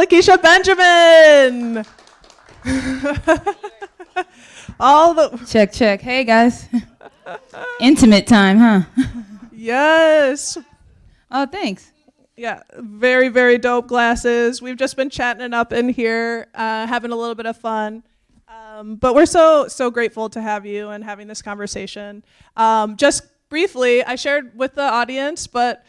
Lakecia Benjamin. All the Check. Hey guys. Intimate time, huh? Yes. Oh, thanks. Yeah, very, very dope glasses. We've just been chatting it up in here, having a little bit of fun. But we're so grateful to have you and having this conversation. Just briefly, I shared with the audience, but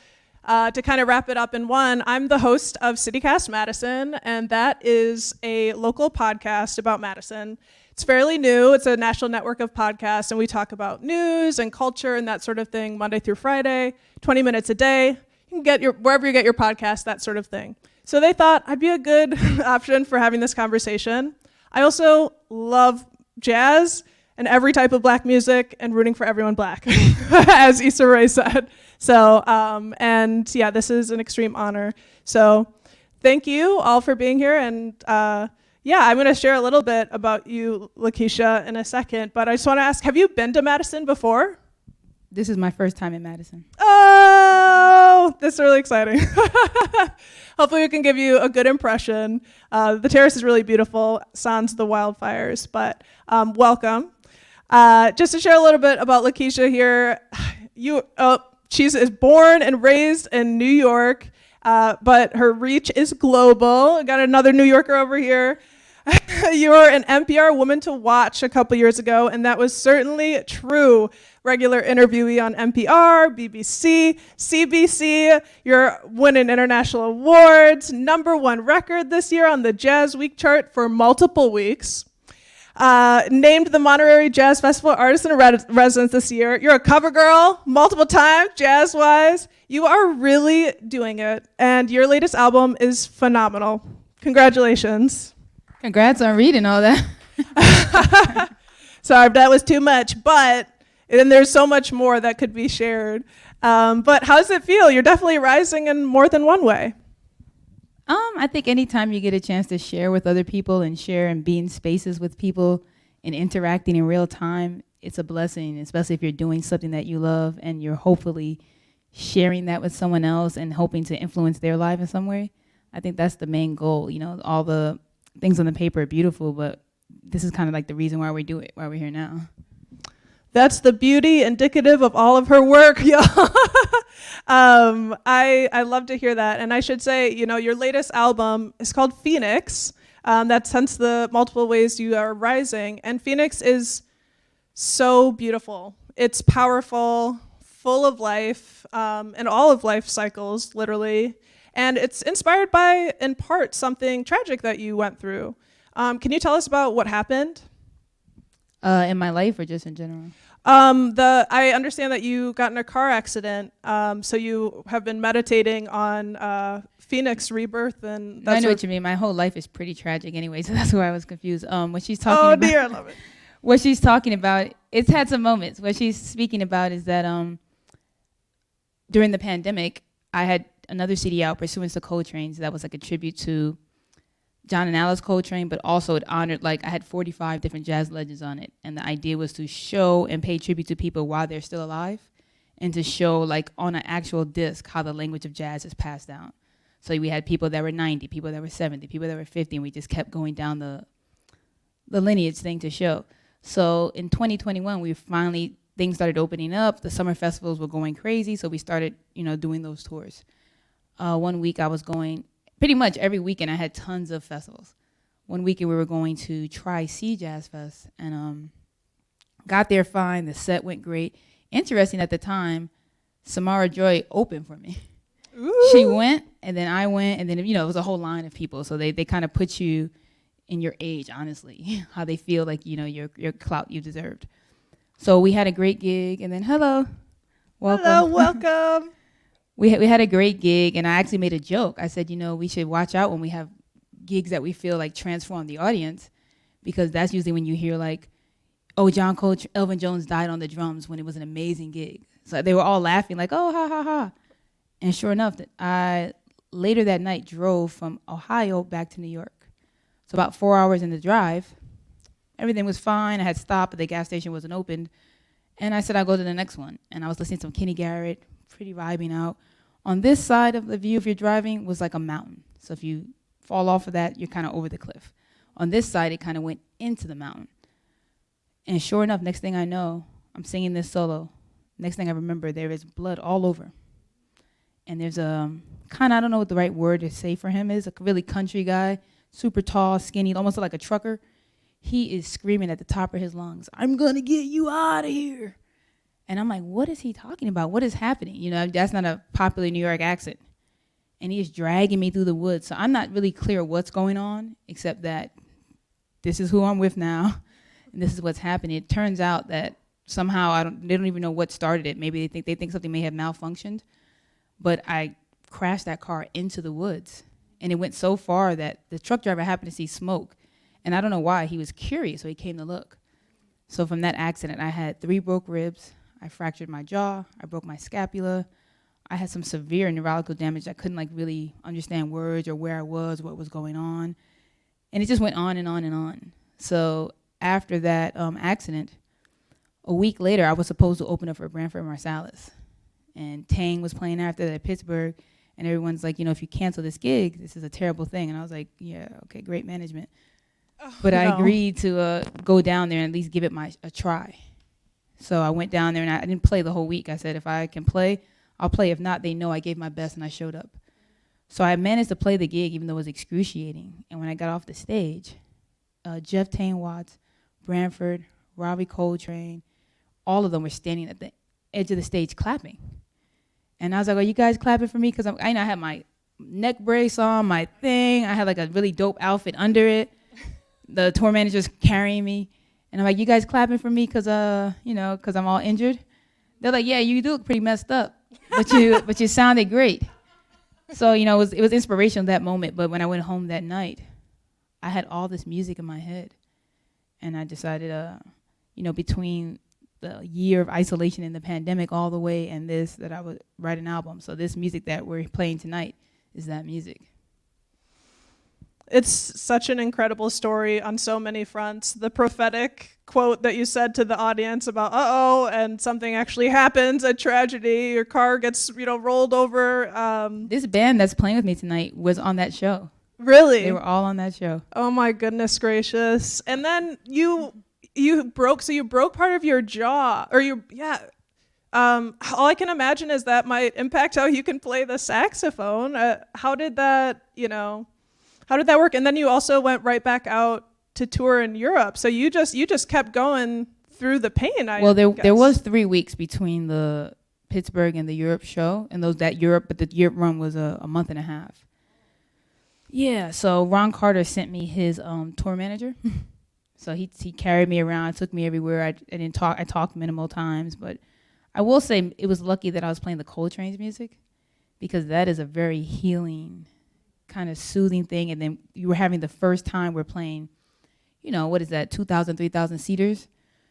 to kind of wrap it up in one, I'm the host of CityCast Madison, and that is a local podcast about Madison. It's fairly new. It's a national network of podcasts, and we talk about news and culture and that sort of thing Monday through Friday, 20 minutes a day. You can get wherever you get your podcast, that sort of thing. So they thought I'd be a good option for having this conversation. I also love jazz and every type of black music and rooting for everyone black, as Issa Rae said. So, and yeah, this is an extreme honor. So thank you all for being here. And yeah, I'm going to share a little bit about you, Lakecia, in a second. But I just want to ask, have you been to Madison before? This is my first time in Madison. Oh, that's really exciting. Hopefully we can give you a good impression. The terrace is really beautiful, sans the wildfires, but welcome. Just to share a little bit about Lakecia here, she is born and raised in New York, but her reach is global. Got another New Yorker over here. You were an NPR Woman to Watch a couple years ago, and that was certainly true. Regular interviewee on NPR, BBC, CBC. You're winning international awards. #1 record this year on the Jazz Week chart for multiple weeks. Named the Monterey Jazz Festival Artist in Residence this year. You're a cover girl multiple times, jazz-wise. You are really doing it, and your latest album is phenomenal. Congratulations. Congrats on reading all that. Sorry if that was too much, but and there's so much more that could be shared. But how does it feel? You're definitely rising in more than one way. I think anytime you get a chance to share with other people and share and be in spaces with people and interacting in real time, it's a blessing, especially if you're doing something that you love and you're hopefully sharing that with someone else and hoping to influence their life in some way. I think that's the main goal. You know, all the things on the paper are beautiful, but this is kind of like the reason why we do it, why we're here now. That's the beauty indicative of all of her work, y'all. I love to hear that. And I should say, you know, your latest album is called Phoenix. That's hence the multiple ways you are rising. And Phoenix is so beautiful. It's powerful, full of life, and all of life cycles, literally. And it's inspired by, in part, something tragic that you went through. Can you tell us about what happened? In my life or just in general? I understand that you got in a car accident, so you have been meditating on Phoenix rebirth, and I know what you mean. My whole life is pretty tragic anyway, so that's why I was confused. What she's talking about. Oh dear, I love it. What she's talking about, it's had some moments. What she's speaking about is that during the pandemic, I had another CD out, Pursuance to Coltrane's, that was like a tribute to John and Alice Coltrane, but also it honored, like I had 45 different jazz legends on it. And the idea was to show and pay tribute to people while they're still alive and to show like on an actual disc how the language of jazz is passed down. So we had people that were 90, people that were 70, people that were 50, and we just kept going down the lineage thing to show. So in 2021, things started opening up. The summer festivals were going crazy, so we started, doing those tours. 1 week I was going, pretty much every weekend I had tons of festivals. One weekend we were going to Tri-C Jazz Fest, and got there fine. The set went great. Interesting, at the time, Samara Joy opened for me. Ooh. She went, and then I went, and then it was a whole line of people. So they kind of put you in your age, honestly, how they feel like your clout you deserved. So we had a great gig, and then welcome. Hello, welcome. We had a great gig, and I actually made a joke. I said, we should watch out when we have gigs that we feel like transform the audience, because that's usually when you hear like, oh, John Coltrane, Elvin Jones died on the drums when it was an amazing gig. So they were all laughing like, oh, ha, ha, ha. And sure enough, I later that night drove from Ohio back to New York. So about 4 hours in the drive, everything was fine. I had stopped, but the gas station wasn't opened. And I said, I'll go to the next one. And I was listening to some Kenny Garrett, pretty vibing out. On this side of the view, if you're driving, was like a mountain. So if you fall off of that, you're kind of over the cliff. On this side, it kind of went into the mountain. And sure enough, next thing I know, I'm singing this solo. Next thing I remember, there is blood all over. And there's a kind of, I don't know what the right word to say for him is, a really country guy, super tall, skinny, almost like a trucker. He is screaming at the top of his lungs, "I'm going to get you out of here." And I'm like, what is he talking about? What is happening? You know, that's not a popular New York accent. And he is dragging me through the woods. So I'm not really clear what's going on, except that this is who I'm with now, and this is what's happening. It turns out that somehow they don't even know what started it. Maybe they think something may have malfunctioned. But I crashed that car into the woods. And it went so far that the truck driver happened to see smoke. And I don't know why. He was curious, so he came to look. So from that accident, I had 3 broke ribs. I fractured my jaw. I broke my scapula. I had some severe neurological damage. I couldn't really understand words or where I was, what was going on. And it just went on and on and on. So after that accident, a week later, I was supposed to open up for Branford Marsalis. And Tang was playing after that at Pittsburgh. And everyone's like, if you cancel this gig, this is a terrible thing. And I was like, yeah, okay, great management. But I agreed to go down there and at least give it a try. So I went down there, and I didn't play the whole week. I said, if I can play, I'll play. If not, they know I gave my best, and I showed up. So I managed to play the gig, even though it was excruciating. And when I got off the stage, Jeff Tane Watts, Branford, Robbie Coltrane, all of them were standing at the edge of the stage clapping. And I was like, are you guys clapping for me? Because I had my neck brace on, my thing. I had a really dope outfit under it. The tour manager's carrying me. And I'm like, you guys clapping for me because I'm all injured? They're like, yeah, you do look pretty messed up, but you sounded great. So, it was inspirational that moment. But when I went home that night, I had all this music in my head. And I decided, between the year of isolation and the pandemic all the way and that I would write an album. So this music that we're playing tonight is that music. It's such an incredible story on so many fronts. The prophetic quote that you said to the audience about, and something actually happens, a tragedy, your car gets, rolled over. This band that's playing with me tonight was on that show. Really? They were all on that show. Oh my goodness gracious. And then you broke part of your jaw, all I can imagine is that might impact how you can play the saxophone. How did that work? And then you also went right back out to tour in Europe. So you just kept going through the pain. There was 3 weeks between the Pittsburgh and the Europe show, and but the Europe run was a month and a half. Yeah. So Ron Carter sent me his tour manager. So he carried me around, took me everywhere. I didn't talk. I talked minimal times, but I will say it was lucky that I was playing the Coltrane's music, because that is a very healing, kind of soothing thing. And then you were having the first time we're playing, what is that, 2,000, 3,000 seaters?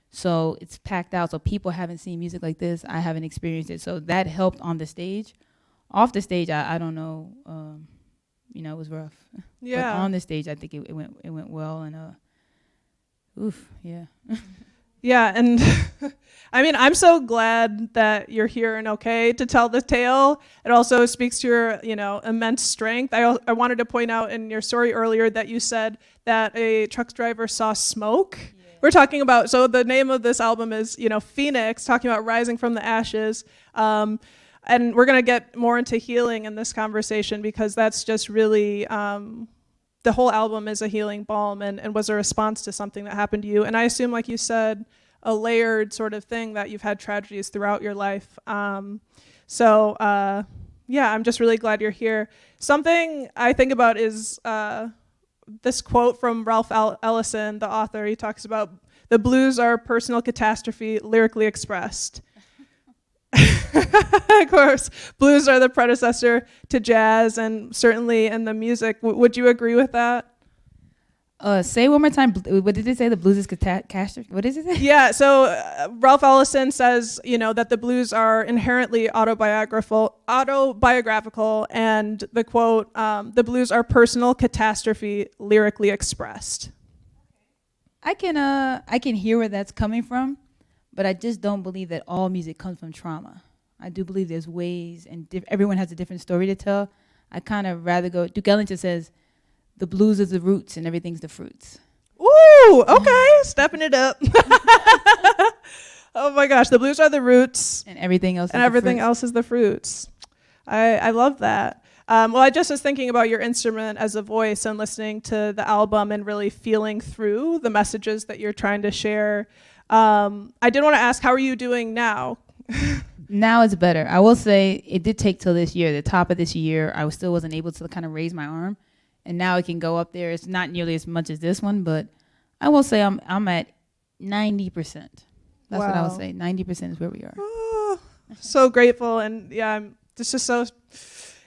So it's packed out. So people haven't seen music like this. I haven't experienced it. So that helped on the stage. Off the stage, I don't know. It was rough. Yeah. But on the stage, I think it went well. And oof, yeah. Yeah, and I'm so glad that you're here and okay to tell the tale. It also speaks to your, immense strength. I wanted to point out in your story earlier that you said that a truck driver saw smoke. Yeah. We're talking about, so the name of this album is, Phoenix, talking about rising from the ashes. And we're going to get more into healing in this conversation, because that's just really, the whole album is a healing balm and was a response to something that happened to you. And I assume, like you said, a layered sort of thing, that you've had tragedies throughout your life. I'm just really glad you're here. Something I think about is this quote from Ralph Ellison, the author. He talks about the blues are personal catastrophe lyrically expressed. Of course, blues are the predecessor to jazz, and certainly in the music. Would you agree with that? Say one more time. What did it say? The blues is catastrophe? What is it? Yeah, so Ralph Ellison says, that the blues are inherently autobiographical, and the quote, the blues are personal catastrophe lyrically expressed. I can hear where that's coming from, but I just don't believe that all music comes from trauma. I do believe there's ways, and everyone has a different story to tell. I kind of rather go, Duke Ellington says, the blues is the roots and everything's the fruits. Ooh, okay, stepping it up. Oh my gosh, the blues are the roots, And everything else and is everything the fruits. else is the fruits. I love that. Well, I just was thinking about your instrument as a voice and listening to the album and really feeling through the messages that you're trying to share. I did want to ask, how are you doing now? Now it's better. I will say it did take till this year, the top of this year, I still wasn't able to kind of raise my arm. And now it can go up there. It's not nearly as much as this one, but I will say I'm at 90%. That's what I Wow. would say. 90% is where we are. Oh, so grateful, and yeah, it's just so.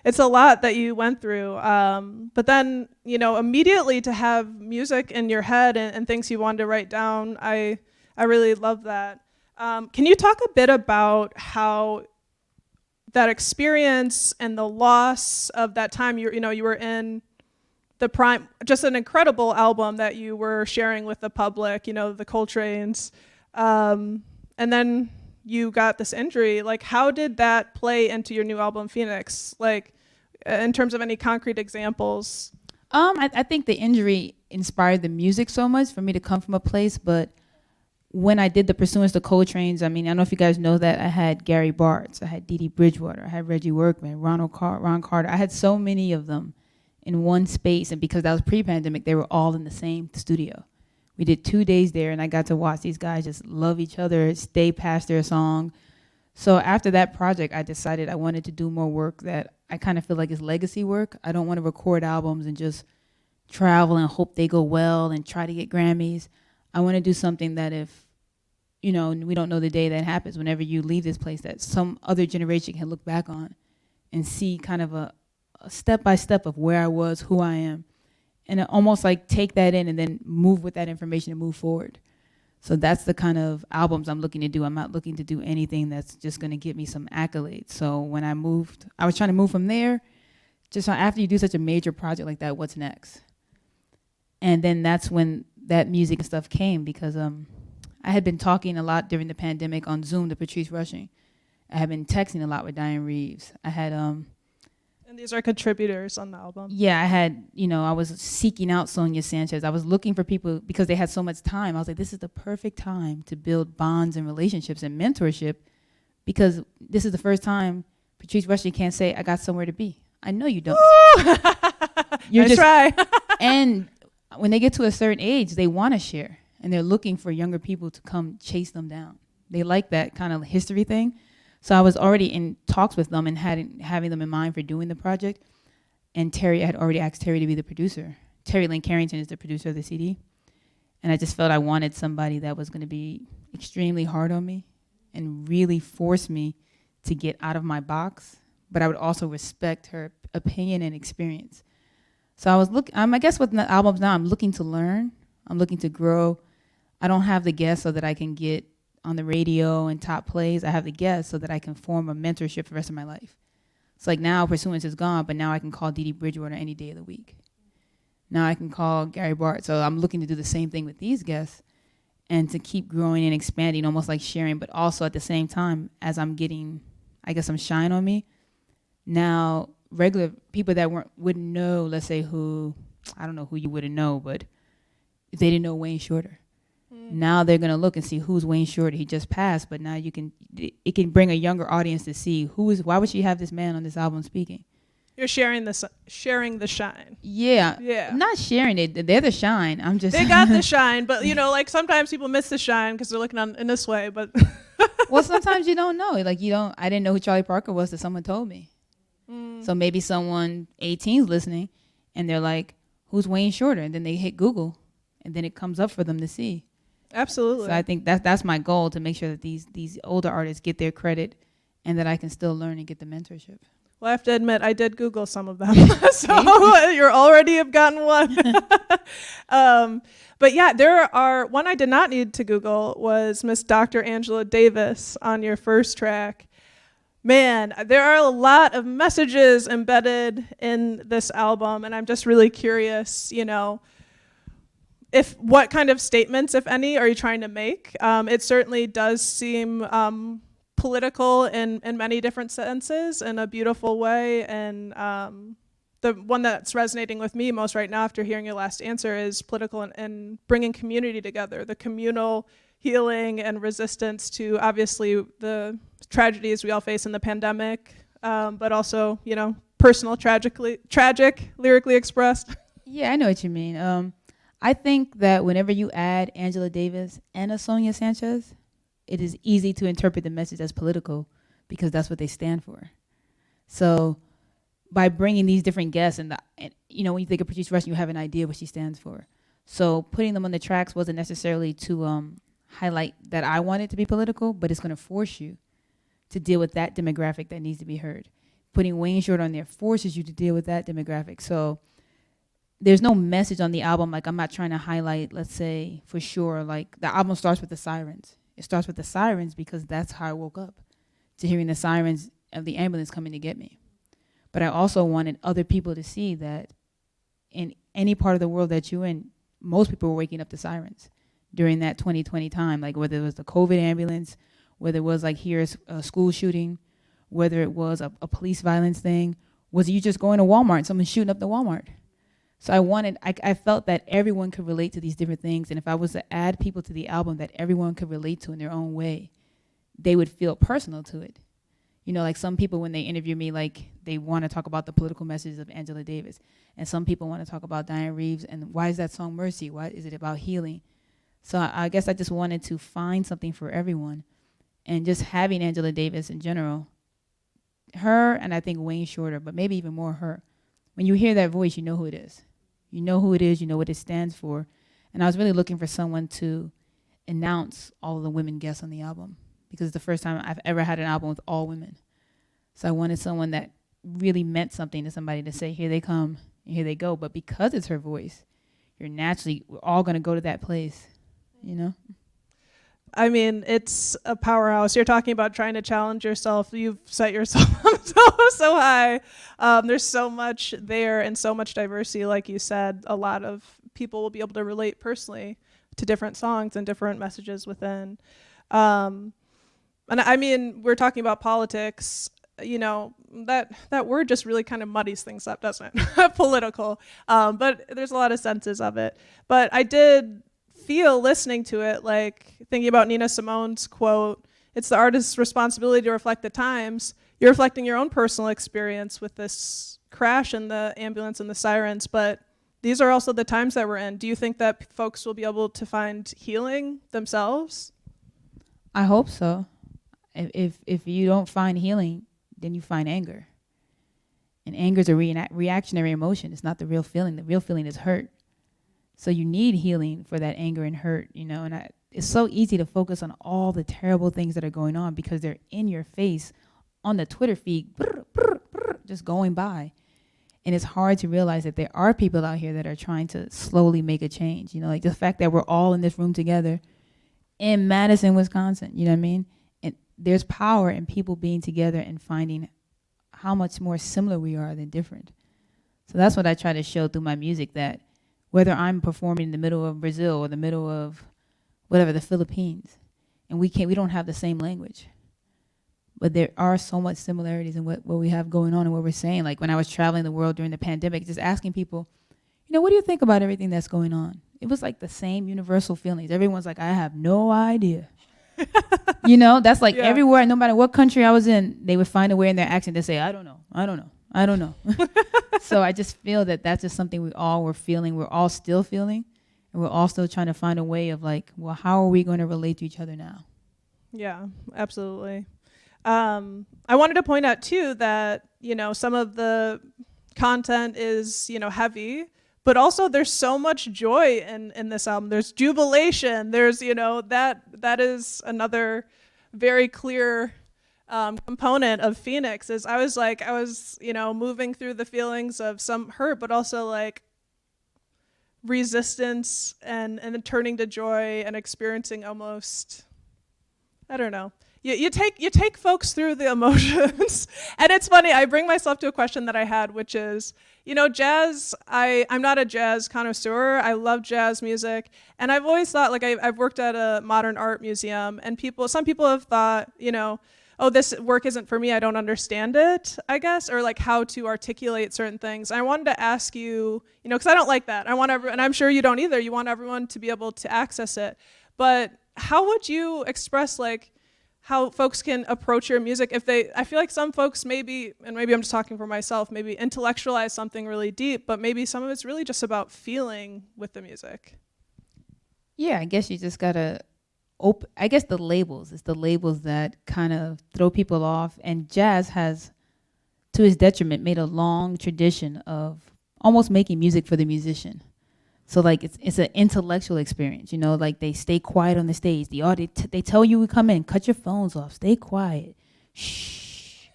It's a lot that you went through, but then immediately to have music in your head and things you wanted to write down. I really love that. Can you talk a bit about how that experience and the loss of that time you were in the prime, just an incredible album that you were sharing with the public, the Coltrane's, and then you got this injury. Like, how did that play into your new album, Phoenix? Like, in terms of any concrete examples? I think the injury inspired the music so much for me to come from a place, but when I did the Pursuance to Coltrane's, I mean, I don't know if you guys know that I had Gary Bartz, I had Dee Dee Bridgewater, I had Reggie Workman, Ron Carter. I had so many of them in one space, and because that was pre-pandemic, they were all in the same studio. We did 2 days there, and I got to watch these guys just love each other, stay past their song. So after that project, I decided I wanted to do more work that I kind of feel like is legacy work. I don't want to record albums and just travel and hope they go well and try to get Grammys. I want to do something that if, we don't know the day that happens, whenever you leave this place, that some other generation can look back on and see kind of a step-by-step of where I was, who I am, and almost like take that in and then move with that information and move forward. So that's the kind of albums I'm looking to do. I'm not looking to do anything that's just going to get me some accolades. So when I moved, I was trying to move from there. Just after you do such a major project like that, what's next? And then that's when that music and stuff came, because I had been talking a lot during the pandemic on Zoom to Patrice Rushing. I had been texting a lot with Diane Reeves. I had And these are contributors on the album. Yeah, I had, I was seeking out Sonia Sanchez. I was looking for people because they had so much time. I was like, this is the perfect time to build bonds and relationships and mentorship, because this is the first time Patrice Rushing can't say, I got somewhere to be. I know you don't. Nice try. And when they get to a certain age, they want to share, and they're looking for younger people to come chase them down. They like that kind of history thing. So I was already in talks with them and having them in mind for doing the project. And I had already asked Terry to be the producer. Terry Lynn Carrington is the producer of the CD. And I just felt I wanted somebody that was going to be extremely hard on me and really force me to get out of my box, but I would also respect her opinion and experience. So I guess with the albums now, I'm looking to learn. I'm looking to grow. I don't have the guests so that I can get on the radio and top plays. I have the guests so that I can form a mentorship for the rest of my life. It's like now Pursuance is gone, but now I can call Dee Dee Bridgewater any day of the week. Now I can call Gary Bartz. So I'm looking to do the same thing with these guests and to keep growing and expanding, almost like sharing, but also at the same time, as I'm getting, I guess, some shine on me, now regular people that wouldn't know, let's say I don't know who you wouldn't know, but if they didn't know Wayne Shorter, now they're going to look and see who's Wayne Shorter. He just passed, but now it can bring a younger audience to see why would she have this man on this album speaking? You're sharing the shine. Yeah. I'm not sharing it. They're the shine. I'm just. They got the shine, but like sometimes people miss the shine because they're looking in this way. But well, sometimes you don't know. Like I didn't know who Charlie Parker was till someone told me. So maybe someone 18 is listening, and they're like, "Who's Wayne Shorter?" And then they hit Google, and then it comes up for them to see. Absolutely. So I think that's my goal, to make sure that these older artists get their credit, and that I can still learn and get the mentorship. Well, I have to admit, I did Google some of them. So you already have gotten one. But yeah, one I did not need to Google was Miss Dr. Angela Davis on your first track. Man, there are a lot of messages embedded in this album, and I'm just really curious, what kind of statements, if any, are you trying to make? It certainly does seem political in many different senses in a beautiful way, and the one that's resonating with me most right now after hearing your last answer is political and bringing community together, the communal healing and resistance to obviously the tragedies we all face in the pandemic, but also, personal, tragic, lyrically expressed. Yeah, I know what you mean. I think that whenever you add Angela Davis and a Sonia Sanchez, it is easy to interpret the message as political because that's what they stand for. So by bringing these different guests and when you think of Patrice Rushen, you have an idea what she stands for. So putting them on the tracks wasn't necessarily to highlight that I want it to be political, but it's going to force you to deal with that demographic that needs to be heard. Putting Wayne Shorter on there forces you to deal with that demographic. So there's no message on the album. Like, I'm not trying to highlight, let's say, for sure, like, the album starts with the sirens. It starts with the sirens because that's how I woke up, to hearing the sirens of the ambulance coming to get me. But I also wanted other people to see that in any part of the world that you're in, most people were waking up to sirens during that 2020 time, like whether it was the COVID ambulance, whether it was like here's a school shooting, whether it was a police violence thing, was you just going to Walmart and someone shooting up the Walmart. So I felt that everyone could relate to these different things. And if I was to add people to the album that everyone could relate to in their own way, they would feel personal to it. Like some people when they interview me, like they want to talk about the political messages of Angela Davis. And some people want to talk about Diane Reeves and why is that song Mercy? Why is it about healing? So I guess I just wanted to find something for everyone. And just having Angela Davis in general, her and I think Wayne Shorter, but maybe even more her. When you hear that voice, you know who it is. You know who it is, you know what it stands for. And I was really looking for someone to announce all of the women guests on the album because it's the first time I've ever had an album with all women. So I wanted someone that really meant something to somebody to say, here they come and here they go. But because it's her voice, we're all going to go to that place, I mean, it's a powerhouse. You're talking about trying to challenge yourself. You've set yourself up so high. There's so much there and so much diversity. Like you said, a lot of people will be able to relate personally to different songs and different messages within. And I mean, we're talking about politics. That word just really kind of muddies things up, doesn't it? Political. But there's a lot of senses of it. But I did feel listening to it, like thinking about Nina Simone's quote, it's the artist's responsibility to reflect the times. You're reflecting your own personal experience with this crash and the ambulance and the sirens, but these are also the times that we're in. Do you think that folks will be able to find healing themselves? I hope so. If you don't find healing, then you find anger. And anger is a reactionary emotion. It's not the real feeling. The real feeling is hurt. So you need healing for that anger and hurt, and it's so easy to focus on all the terrible things that are going on because they're in your face on the Twitter feed, just going by. And it's hard to realize that there are people out here that are trying to slowly make a change, like the fact that we're all in this room together in Madison, Wisconsin, you know what I mean? And there's power in people being together and finding how much more similar we are than different. So that's what I try to show through my music, that whether I'm performing in the middle of Brazil or the middle of whatever, the Philippines, and we don't have the same language, but there are so much similarities in what we have going on and what we're saying. Like when I was traveling the world during the pandemic, just asking people, what do you think about everything that's going on? It was like the same universal feelings. Everyone's like, I have no idea. That's like everywhere, no matter what country I was in, they would find a way in their accent to say, I don't know. So I just feel that that's just something we all were feeling. We're all still feeling. And we're all still trying to find a way of like, well, how are we going to relate to each other now? Yeah, absolutely. I wanted to point out, too, that, some of the content is, heavy. But also there's so much joy in this album. There's jubilation. There's, that is another very clear component of Phoenix. Is I was moving through the feelings of some hurt, but also like resistance and then turning to joy and experiencing almost, I don't know. You take folks through the emotions. And it's funny, I bring myself to a question that I had, which is, jazz, I'm not a jazz connoisseur. I love jazz music. And I've always thought, like, I've worked at a modern art museum, and some people have thought, oh, this work isn't for me, I don't understand it, I guess, or like how to articulate certain things. I wanted to ask you, you know, because I don't like that. I want and I'm sure you don't either. You want everyone to be able to access it. But how would you express like how folks can approach your music if they, I feel like some folks maybe, and maybe I'm just talking for myself, maybe intellectualize something really deep, but maybe some of it's really just about feeling with the music. Yeah, I guess you just gotta I guess the labels, it's the labels that kind of throw people off. And jazz has, to its detriment, made a long tradition of almost making music for the musician. So like it's an intellectual experience, you know, like they stay quiet on the stage. The audience, they tell you to come in, cut your phones off, stay quiet, shh,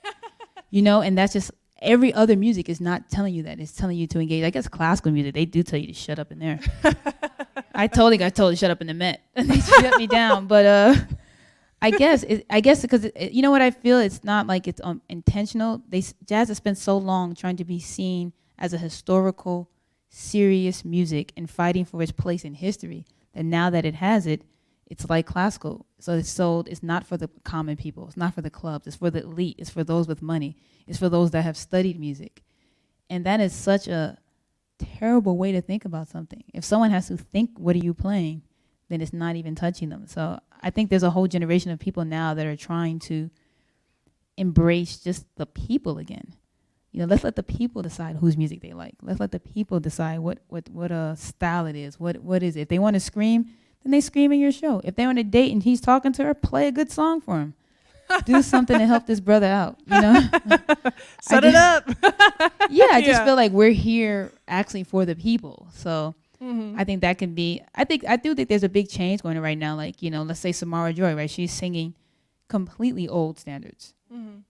you know, and that's just, every other music is not telling you that. It's telling you to engage. I guess classical music, they do tell you to shut up in there. I totally got told to shut up in the Met, and they shut me down. But I guess because you know what I feel, it's not like it's intentional. Jazz has spent so long trying to be seen as a historical, serious music and fighting for its place in history that now that it has it, it's like classical. So it's not for the common people. It's not for the clubs. It's for the elite. It's for those with money. It's for those that have studied music. And that is such a terrible way to think about something. If someone has to think, what are you playing, then it's not even touching them. So I think there's a whole generation of people now that are trying to embrace just the people again. You know, let's let the people decide whose music they like. Let's let the people decide what style it is. What is it? If they want to scream, then they scream in your show. If they're on a date and he's talking to her, play a good song for him. Do something to help this brother out, you know? Set it up. Yeah, I just feel like we're here actually for the people. So I think that can be, I do think there's a big change going on right now. Like, you know, let's say Samara Joy, right? She's singing completely old standards,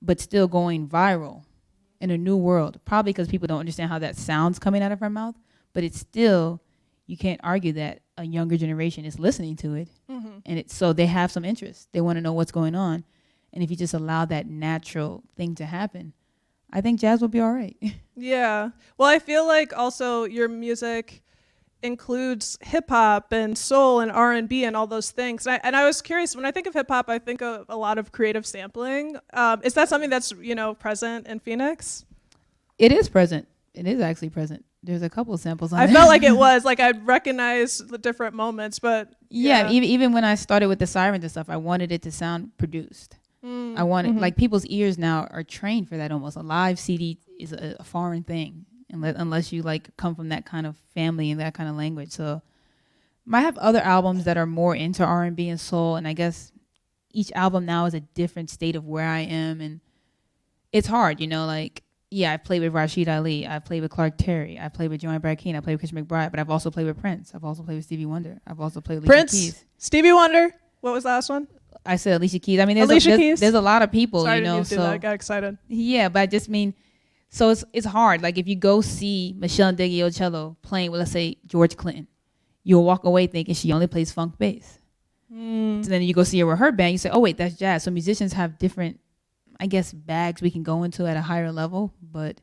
but still going viral in a new world. Probably because people don't understand how that sounds coming out of her mouth, but it's still, you can't argue that a younger generation is listening to it. And so they have some interest. They want to know what's going on. And if you just allow that natural thing to happen, I think jazz will be all right. Yeah. Well, I feel like also your music includes hip hop and soul and R&B and all those things. And I was curious, when I think of hip hop, I think of a lot of creative sampling. Is that something that's, you know, present in Phoenix? It is present. It is actually present. There's a couple of samples on I there. felt like it was, like I'd recognize the different moments, but yeah. Even when I started with the sirens and stuff, I wanted it to sound produced. I wanted, like, people's ears now are trained for that almost. A live CD is a foreign thing unless you like come from that kind of family and that kind of language. So I have other albums that are more into R&B and soul, and I guess each album now is a different state of where I am, and it's hard, you know, like, yeah, I've played with Rashid Ali, I've played with Clark Terry, I've played with Joanne Brackeen, I've played with Christian McBride, but I've also played with Prince, I've also played with Stevie Wonder, I've also played with Alicia Keys. Stevie Wonder. What was the last one? I said Alicia Keys. I mean, there's a lot of people, Sorry, you know. so I got excited. Yeah, but I just mean, so it's hard. Like if you go see Michelle Ndegeocello playing with, let's say, George Clinton, you'll walk away thinking she only plays funk bass. So then you go see her with her band, you say, oh wait, that's jazz. So musicians have different, I guess, bags we can go into at a higher level, but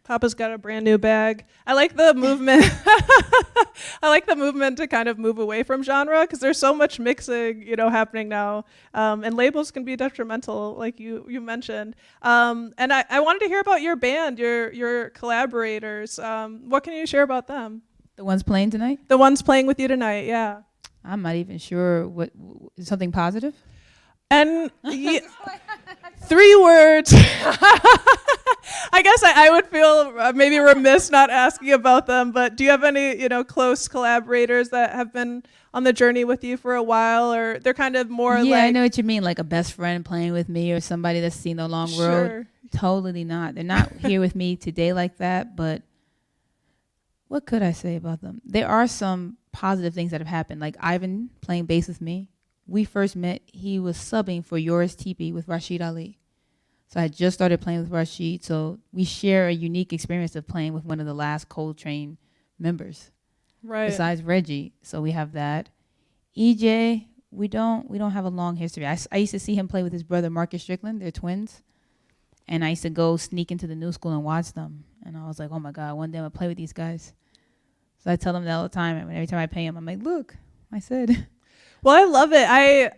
Papa's got a brand new bag. I like the movement. I like the movement to kind of move away from genre because there's so much mixing, you know, happening now. And labels can be detrimental, like you mentioned. And I wanted to hear about your band, your collaborators. What can you share about them? the ones playing tonight? The ones playing with you tonight, yeah. I'm not even sure what is something positive. And 3 words. I guess I would feel maybe remiss not asking about them, but do you have any, you know, close collaborators that have been on the journey with you for a while, or they're kind of more like... Yeah, I know what you mean, like a best friend playing with me or somebody that's seen the long road. Totally not. They're not here with me today like that, but what could I say about them? There are some positive things that have happened, like Ivan playing bass with me. We first met, he was subbing for Yoris Tipi with Rashid Ali. So I just started playing with Rashid, so we share a unique experience of playing with one of the last Coltrane members, right? Besides Reggie. So we have that. EJ, we don't have a long history. I used to see him play with his brother Marcus Strickland. They're twins, and I used to go sneak into the new school and watch them. And I was like, oh my God, one day I'm gonna play with these guys. So I tell them that all the time, and every time I pay him, I'm like, look, I said. Well, I love it.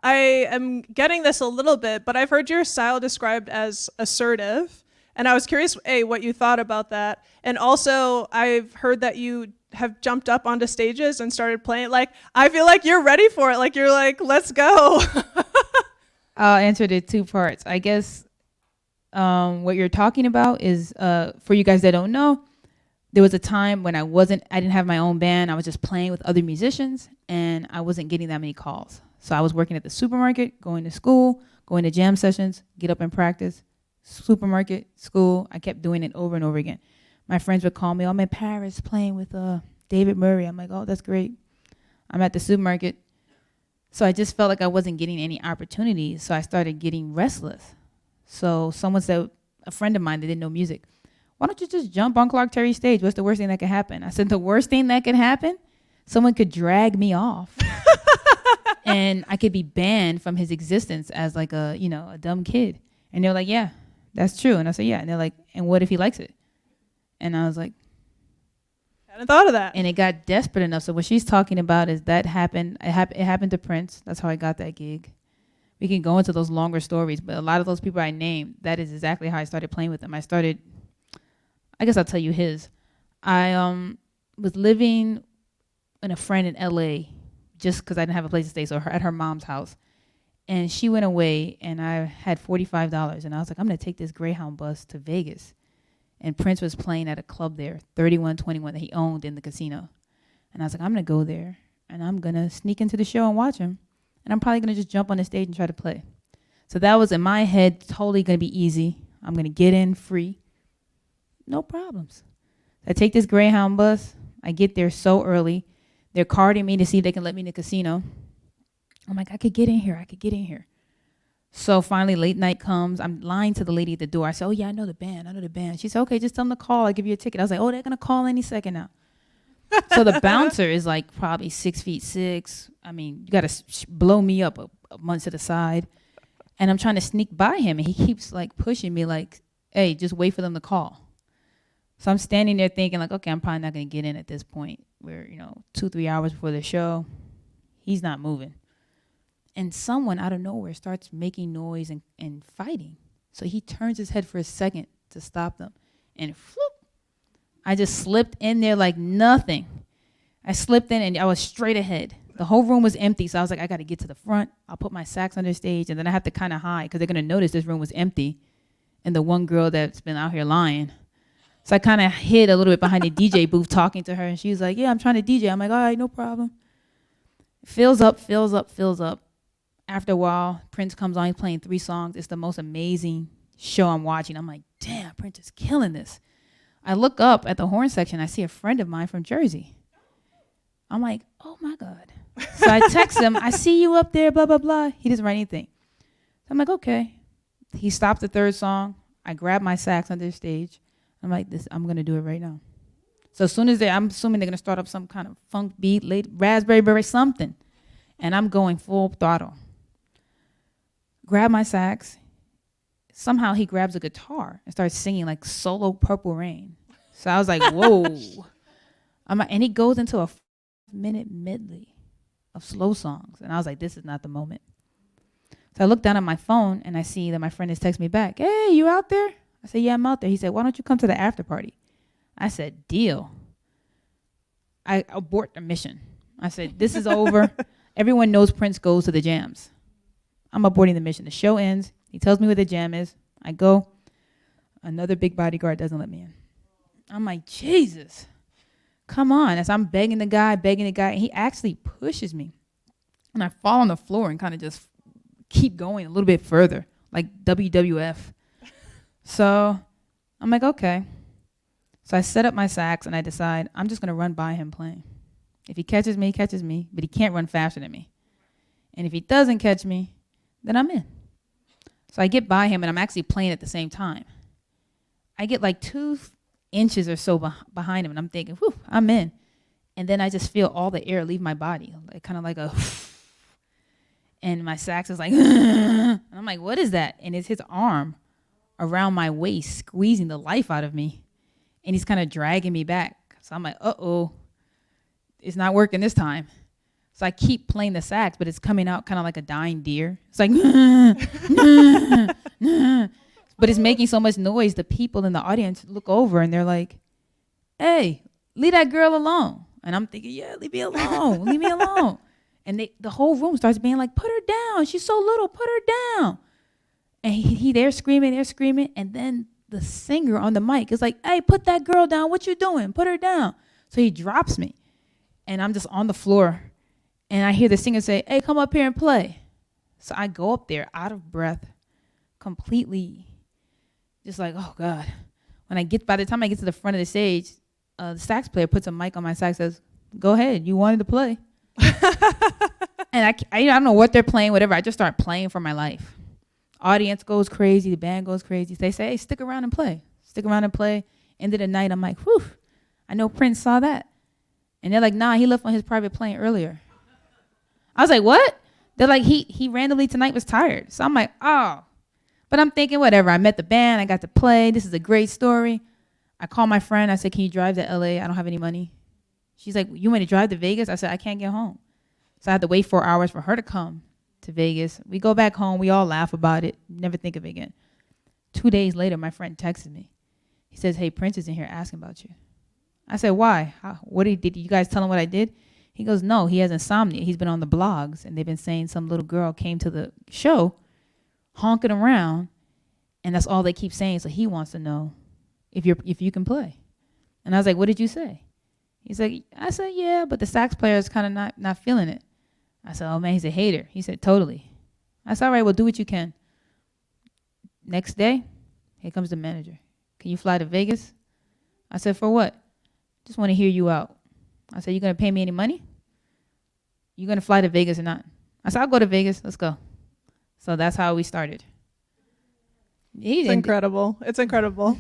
I am getting this a little bit, but I've heard your style described as assertive. And I was curious, A, what you thought about that. And also, I've heard that you have jumped up onto stages and started playing. Like, I feel like you're ready for it. Like, you're like, let's go. I'll answer it in two parts. I guess what you're talking about is, for you guys that don't know, there was a time when I didn't have my own band. I was just playing with other musicians, and I wasn't getting that many calls. So I was working at the supermarket, going to school, going to jam sessions, get up and practice, supermarket, school. I kept doing it over and over again. My friends would call me, I'm in Paris playing with David Murray. I'm like, oh, that's great. I'm at the supermarket. So I just felt like I wasn't getting any opportunities. So I started getting restless. So someone said, a friend of mine that didn't know music, why don't you just jump on Clark Terry's stage? What's the worst thing that could happen? I said, the worst thing that could happen? Someone could drag me off. And I could be banned from his existence as like a dumb kid. And they're like, yeah, that's true. And I said, yeah. And they're like, and what if he likes it? And I was like, Hadn't thought of that. and it got desperate enough. So what she's talking about is that happened. It happened to Prince. That's how I got that gig. We can go into those longer stories, but a lot of those people I named, that is exactly how I started playing with them. I guess I'll tell you his. I was living in a friend in LA just because I didn't have a place to stay, so at her mom's house. And she went away, and I had $45, and I was like, I'm going to take this Greyhound bus to Vegas. And Prince was playing at a club there, 3121, that he owned in the casino. And I was like, I'm going to go there, and I'm going to sneak into the show and watch him. And I'm probably going to just jump on the stage and try to play. So that was in my head, totally going to be easy. I'm going to get in free. No problems. I take this Greyhound bus. I get there so early. They're carding me to see if they can let me in the casino. I'm like, I could get in here. So finally, late night comes. I'm lying to the lady at the door. I said, oh, yeah, I know the band. She said, okay, just tell them to call. I'll give you a ticket. I was like, oh, they're going to call any second now. So the bouncer is like probably 6'6". I mean, you got to blow me up a month to the side. And I'm trying to sneak by him, and he keeps like pushing me like, hey, just wait for them to call. So I'm standing there thinking like, okay, I'm probably not going to get in at this point. We're, 2-3 hours before the show. He's not moving. And someone out of nowhere starts making noise and fighting. So he turns his head for a second to stop them. And floop, I just slipped in there like nothing. I slipped in and I was straight ahead. The whole room was empty. So I was like, I got to get to the front. I'll put my sax on the stage. And then I have to kind of hide because they're going to notice this room was empty. And the one girl that's been out here lying. So I kind of hid a little bit behind the DJ booth talking to her. And she was like, yeah, I'm trying to DJ. I'm like, all right, no problem. Fills up. After a while, Prince comes on. He's playing 3 songs. It's the most amazing show I'm watching. I'm like, damn, Prince is killing this. I look up at the horn section. I see a friend of mine from Jersey. I'm like, oh, my God. So I text him. I see you up there, blah, blah, blah. He doesn't write anything. So I'm like, okay. He stopped the 3rd song. I grab my sax on the stage. I'm like, I'm going to do it right now. So as soon as I'm assuming they're going to start up some kind of funk beat, late raspberry beret, something. And I'm going full throttle. Grab my sax. Somehow he grabs a guitar and starts singing like solo Purple Rain. So I was like, whoa. And he goes into a 5-minute medley of slow songs. And I was like, this is not the moment. So I look down at my phone and I see that my friend has texted me back. Hey, you out there? I said, yeah, I'm out there. He said, why don't you come to the after party? I said, deal. I abort the mission. I said, this is over. Everyone knows Prince goes to the jams. I'm aborting the mission. The show ends. He tells me where the jam is. I go. Another big bodyguard doesn't let me in. I'm like, Jesus, come on. As I'm begging the guy, and he actually pushes me. And I fall on the floor and kind of just keep going a little bit further, like WWF. So I'm like, okay. So I set up my sax and I decide I'm just going to run by him playing. If he catches me, but he can't run faster than me. And if he doesn't catch me, then I'm in. So I get by him and I'm actually playing at the same time. I get like 2 inches or so behind him and I'm thinking, whew, I'm in. And then I just feel all the air leave my body, like kind of like a, and my sax is like, and I'm like, what is that? And it's his arm around my waist, squeezing the life out of me. And he's kind of dragging me back. So I'm like, uh-oh, it's not working this time. So I keep playing the sax, but it's coming out kind of like a dying deer. It's like, but it's making so much noise. The people in the audience look over and they're like, hey, leave that girl alone. And I'm thinking, yeah, leave me alone. Leave me alone. And the whole room starts being like, put her down. She's so little. Put her down. And he they're screaming. And then the singer on the mic is like, hey, put that girl down. What you doing? Put her down. So he drops me. And I'm just on the floor. And I hear the singer say, hey, come up here and play. So I go up there out of breath, completely just like, oh, God. By the time I get to the front of the stage, the sax player puts a mic on my sax, says, go ahead. You wanted to play. And I don't know what they're playing, whatever. I just start playing for my life. Audience goes crazy. The band goes crazy. They say, hey, stick around and play. Stick around and play. End of the night, I'm like, whew, I know Prince saw that. And they're like, nah, he left on his private plane earlier. I was like, what? They're like, he randomly tonight was tired. So I'm like, oh. But I'm thinking, whatever. I met the band. I got to play. This is a great story. I called my friend. I said, can you drive to LA? I don't have any money. She's like, you want to drive to Vegas? I said, I can't get home. So I had to wait 4 hours for her to come to Vegas. We go back home. We all laugh about it. Never think of it again. 2 days later, my friend texted me. He says, hey, Prince is in here asking about you. I said, why? Did you guys tell him what I did? He goes, no, he has insomnia. He's been on the blogs, and they've been saying some little girl came to the show honking around, and that's all they keep saying. So he wants to know if you can play. And I was like, what did you say? He's like, I said, yeah, but the sax player is kind of not feeling it. I said, oh, man, he's a hater. He said, totally. I said, all right, well, do what you can. Next day, here comes the manager. Can you fly to Vegas? I said, for what? Just want to hear you out. I said, you going to pay me any money? You going to fly to Vegas or not? I said, I'll go to Vegas. Let's go. So that's how we started. It's incredible. It's incredible.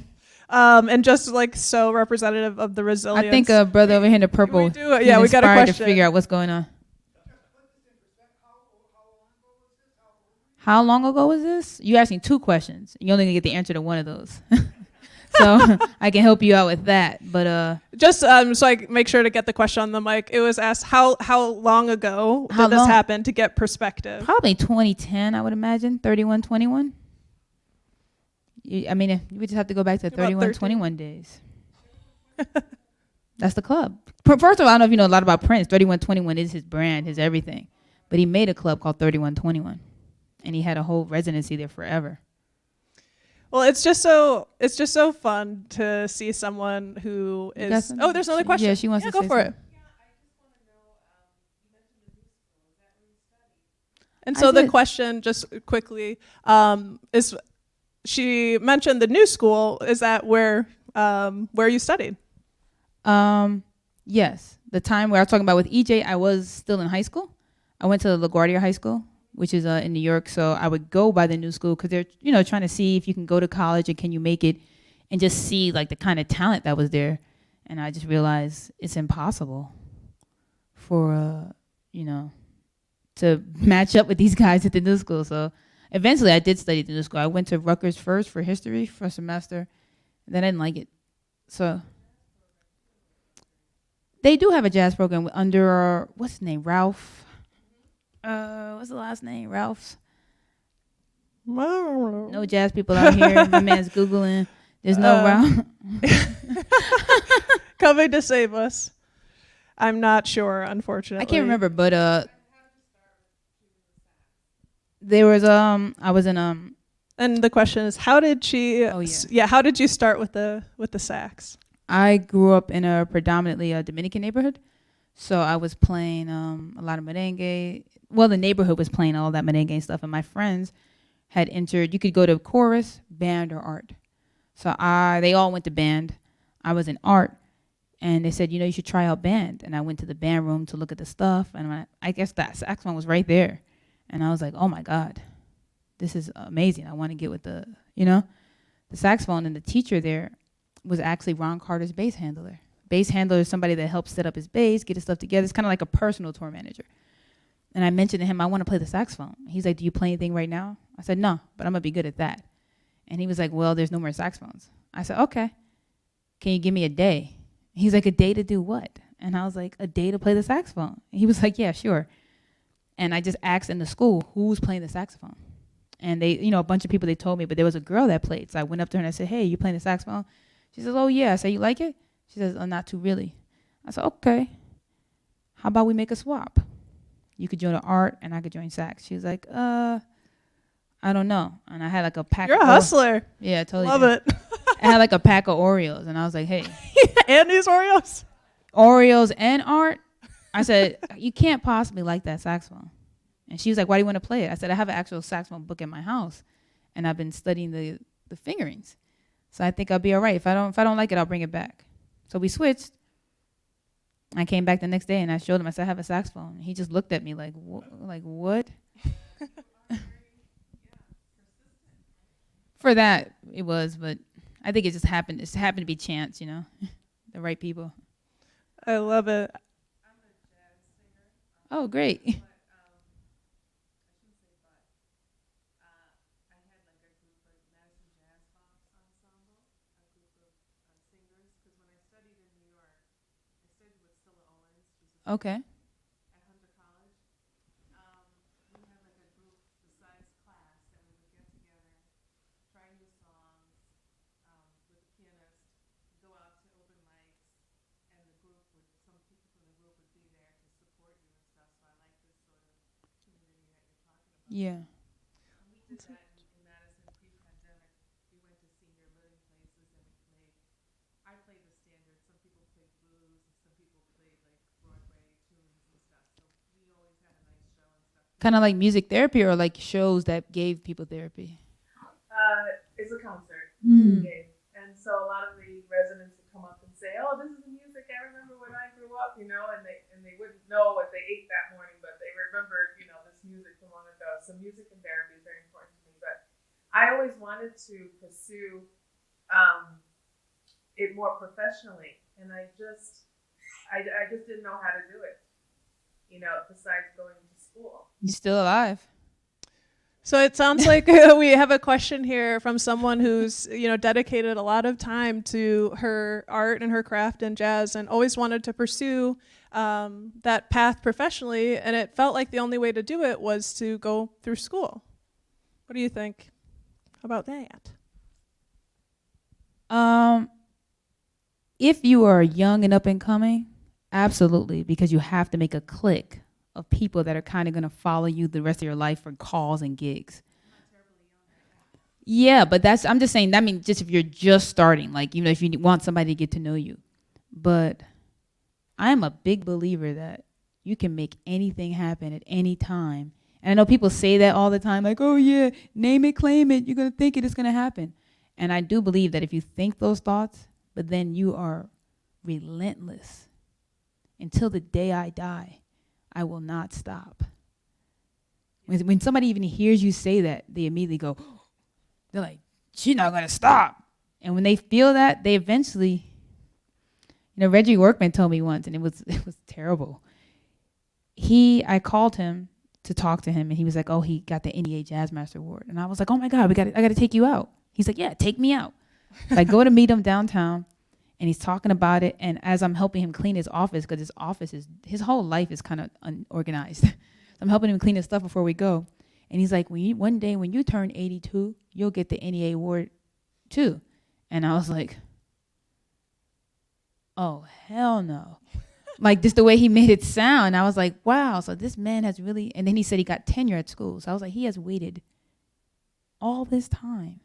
And just like so representative of the resilience. I think a brother over here in the purple. We do. Yeah, we got a question. To figure out what's going on. How long ago was this? You asked me 2 questions. You only get the answer to one of those. So I can help you out with that. But just so I make sure to get the question on the mic. It was asked how long ago did this happen, to get perspective? Probably 2010, I would imagine. 3121. I mean, we just have to go back to 3121 days. That's the club. First of all, I don't know if you know a lot about Prince. 3121 is his brand, his everything. But he made a club called 3121, and he had a whole residency there forever. Well, it's just so fun to see someone who is. Oh, there's another question. Yeah, she wants to go say for something. it. And so the question, just quickly, is she mentioned the new school. Is that where you studied? Yes. The time where I was talking about with EJ, I was still in high school. I went to LaGuardia High School, which is in New York. So I would go by the new school because they're trying to see if you can go to college and can you make it, and just see like the kind of talent that was there. And I just realized it's impossible for to match up with these guys at the new school. So eventually I did study at the new school. I went to Rutgers first for history for a semester, and then I didn't like it. So they do have a jazz program under, what's his name, Ralph? What's the last name? Ralph's? No jazz people out here. My man's Googling. There's no Ralph. Coming to save us. I'm not sure, unfortunately. I can't remember, but there was I was in And the question is, how did she? How did you start with the sax? I grew up in a predominantly Dominican neighborhood, so I was playing a lot of merengue. Well, the neighborhood was playing all that merengue stuff, and my friends had entered. You could go to chorus, band, or art. So they all went to band. I was in art, and they said, you should try out band. And I went to the band room to look at the stuff, and I guess that saxophone was right there. And I was like, oh my God, this is amazing. I want to get with the saxophone. And the teacher there was actually Ron Carter's bass handler. Bass handler is somebody that helps set up his bass, get his stuff together. It's kind of like a personal tour manager. And I mentioned to him, I want to play the saxophone. He's like, do you play anything right now? I said, no, but I'm going to be good at that. And he was like, well, there's no more saxophones. I said, okay. Can you give me a day? He's like, a day to do what? And I was like, a day to play the saxophone? And he was like, yeah, sure. And I just asked in the school, who's playing the saxophone? And they, a bunch of people, they told me, but there was a girl that played. So I went up to her and I said, hey, you playing the saxophone? She says, oh, yeah. I said, you like it? She says, oh, not too really. I said, okay. How about we make a swap? You could join the art and I could join sax. She was like, I don't know. And I had like a pack. You're a hustler. Yeah, I totally Love did. it. I had like a pack of Oreos. And I was like, hey. And these Oreos? Oreos and art? I said, you can't possibly like that saxophone. And she was like, why do you want to play it? I said, I have an actual saxophone book in my house, and I've been studying the fingerings. So I think I'll be all right. If I don't like it, I'll bring it back. So we switched. I came back the next day, and I showed him. I said, I have a saxophone. He just looked at me like what? For that, it was, but I think it just happened. It happened to be chance, the right people. I love it. Oh, great. Okay. Yeah. We did that in Madison pre-pandemic. We went to senior living places and we played. I played the standards. Some people played blues. Some people played like Broadway tunes and stuff. So we always had a nice show and stuff. Kind of like music therapy or like shows that gave people therapy? It's a concert Mm. game. And so a lot of the residents would come up and say, oh, this is the music I remember when I grew up, and they wouldn't know what they ate that morning, but they remembered, this music from long ago. So music and therapy is very important to me. But I always wanted to pursue it more professionally, and I just didn't know how to do it, besides going to school. You still alive? So it sounds like we have a question here from someone who's, dedicated a lot of time to her art and her craft and jazz and always wanted to pursue that path professionally. And it felt like the only way to do it was to go through school. What do you think about that? If you are young and up and coming, absolutely, because you have to make a clique of people that are kind of going to follow you the rest of your life for calls and gigs. Yeah, but I'm just saying, just if you're just starting, like, if you want somebody to get to know you. But I am a big believer that you can make anything happen at any time. And I know people say that all the time, like, oh yeah, name it, claim it, you're going to think it's going to happen. And I do believe that if you think those thoughts, but then you are relentless until the day I die, I will not stop. When somebody even hears you say that, they immediately go, they're like, she's not going to stop. And when they feel that, they eventually, Reggie Workman told me once, and it was terrible. I called him to talk to him, and he was like, oh, he got the NEA Jazz Master Award. And I was like, oh my God, I got to take you out. He's like, yeah, take me out. So I go to meet him downtown, and he's talking about it. And as I'm helping him clean his office, because his whole life is kind of unorganized. So I'm helping him clean his stuff before we go. And he's like, one day when you turn 82, you'll get the NEA award too. And I was like, oh, hell no. Like, just the way he made it sound. I was like, wow, so this man has really, and then he said he got tenure at school. So I was like, he has waited all this time.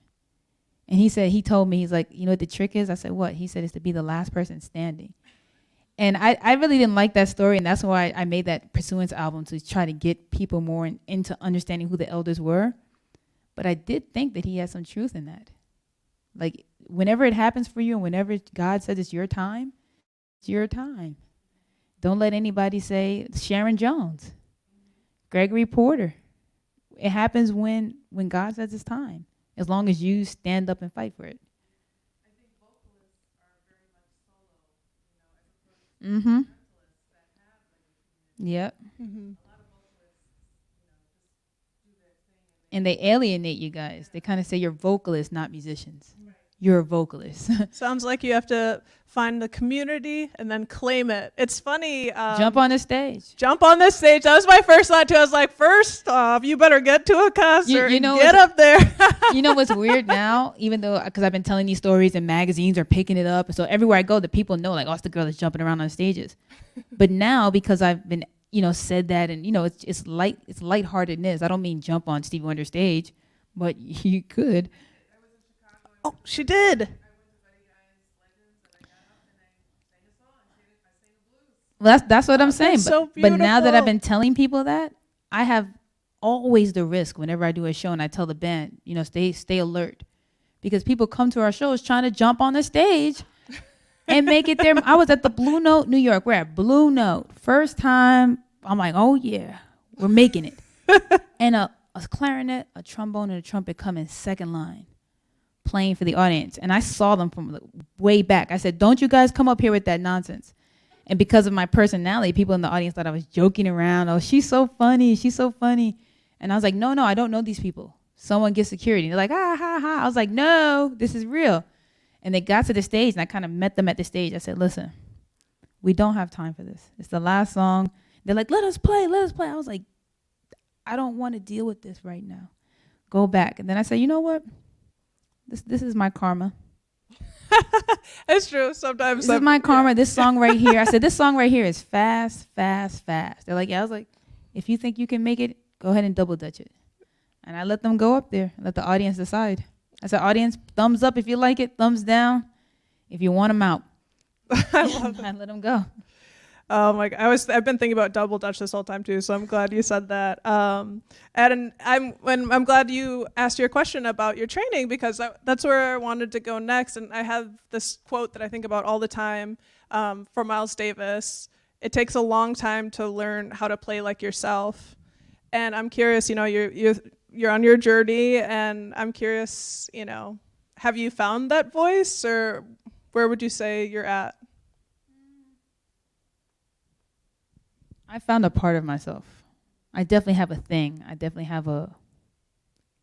And he told me, he's like, you know what the trick is? I said, what? He said, it's to be the last person standing. And I really didn't like that story, and that's why I made that Pursuance album, to try to get people more into understanding who the elders were. But I did think that he had some truth in that. Like, whenever it happens for you and whenever God says it's your time, it's your time. Don't let anybody say Sharon Jones, Gregory Porter. It happens when God says it's time, as long as you stand up and fight for it. I think vocalists are very much solo, as opposed to instrumentalists that have Yep. Mm-hmm. a lot of vocalists, just do their thing. And they alienate you guys. They kind of say you're vocalists, not musicians. you're a vocalist. Sounds like you have to find the community and then claim it. It's funny. Jump on the stage. Jump on this stage. That was my first thought too. I was like, first off, you better get to a concert. You know, get up there. You know what's weird now? Even though, because I've been telling these stories and magazines are picking it up, so everywhere I go, the people know, like, oh, it's the girl that's jumping around on stages. But now, because I've been, said that, and it's lightheartedness. I don't mean jump on Stevie Wonder stage, but you could. Oh, she did. Well, that's what I'm saying. So but now that I've beautiful. been telling people that, I have always the risk whenever I do a show and I tell the band, stay alert. Because people come to our shows trying to jump on the stage and make it there. I was at the Blue Note, New York. We're at Blue Note. First time, I'm like, oh yeah, we're making it. And a clarinet, a trombone, and a trumpet come in second line, playing for the audience. And I saw them from way back. I said, don't you guys come up here with that nonsense. And because of my personality, people in the audience thought I was joking around. Oh, she's so funny. She's so funny. And I was like, no, I don't know these people. Someone get security. They're like, ah, ha, ha. I was like, no, this is real. And they got to the stage, and I kind of met them at the stage. I said, listen, we don't have time for this. It's the last song. They're like, let us play. I was like, I don't want to deal with this right now. Go back. And then I said, you know what? This is my karma. It's true. Sometimes This is my karma. This song right here. I said, this song right here is fast, fast, fast. They're like, yeah. I was like, if you think you can make it, go ahead and double dutch it. And I let them go up there. Let the audience decide. I said, audience, thumbs up if you like it, thumbs down if you want them out. I love it. I let them go. Oh my God. I've been thinking about double dutch this whole time too, so I'm glad you said that. And I'm glad you asked your question about your training, because that's where I wanted to go next. And I have this quote that I think about all the time from Miles Davis. It takes a long time to learn how to play like yourself. And I'm curious, you're on your journey, and I'm curious, have you found that voice, or where would you say you're at? I found a part of myself. I definitely have a thing. I definitely have